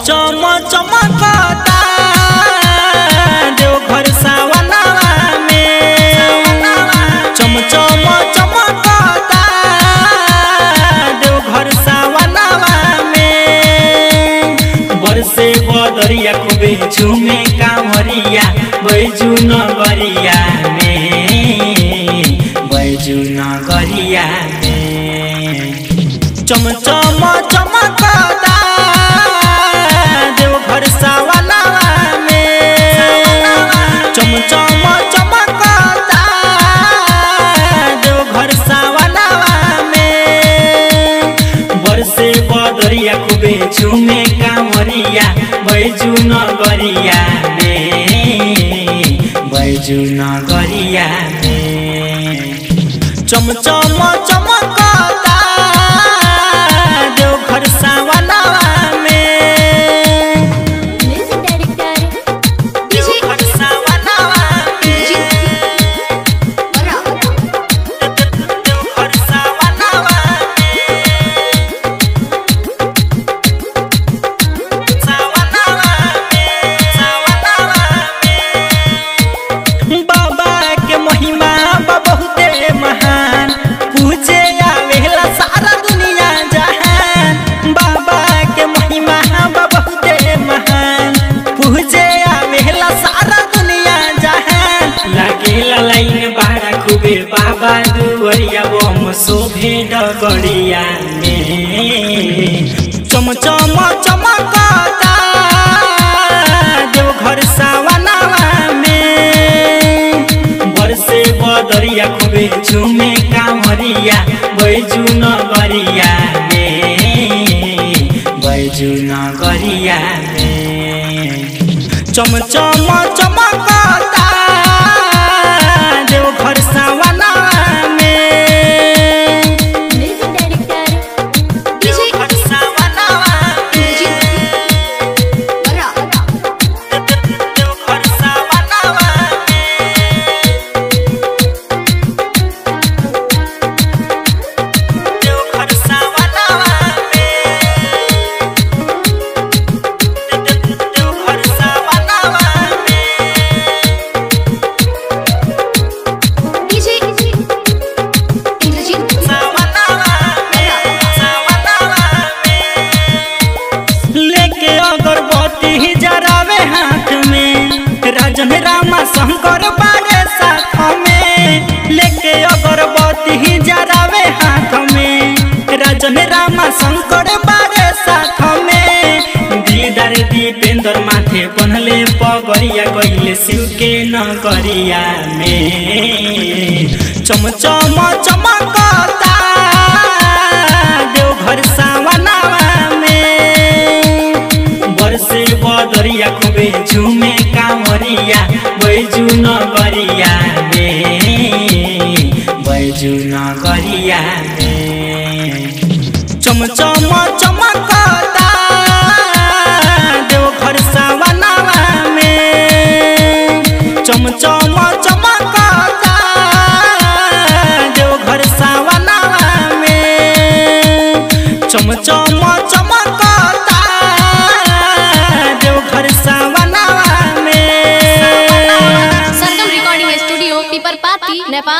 चम चमकता देवघर सावनवा में, चम चम चमकता देवघर सावनवा में। बरसे बदरिया खूबे झूमे कांवरिया बैजू नगरिया में, बैजू नगरिया में। चम चम चमकता देवघर सावनवा में, चम चम चमकता देवघर सावनवा में। बरसे बदरिया खूबे झूमे कांवरिया बैजू नगरिया में, बैजू नगरिया में। चम चम चमकता देवघर सावनवा में, देवघर सावनवा में, देवघर सावनवा में, सावनवा में, सावनवा में। बाबा के महिमा बहुते महान, पूजे आवेला सारा दुनिया जहान। बाबा के महिमा बहुते महान, पूजे आवेला सारा दुनिया जहान। लागेला लाइन बाड़ा खूबे बाबा दुवरिया बम शोभे डगरिया में। चम चम चमकता देवघर सावनवा में। बरसे बदरिया खूबे झूमे कांवरिया बैजू नगरिया में, बैजू नगरिया में। चम चम चमकता देवघर सावनवा में, देवघर सावनवा में, देवघर सावनवा में, देवघर सावनवा में, देवघर सावनवा में। लेके अगरबत्ती जरावे हाथ में, राजन रामा शंकर बारे साथ में। लेके अगरबत्ती जरावे हाथ में, राजन रामा शंकर बारे साथ में। दीदार दीपेंद्र माथे बनले पगरिया गईले शिव के नगरिया में। चम चम चमकता देवघर सावनवा में। बरसे बदरिया खूबे झूमे कांवरिया बैजू नगरिया में, बैजू नगरिया में। चम चम चमकता देवघर सावनवा में, चम चम चमकता देवघर सावनवा में। चम चम चमकता देवघर सावनवा में। सरगम रिकॉर्डिंग स्टूडियो पीपरपाती नेपाल।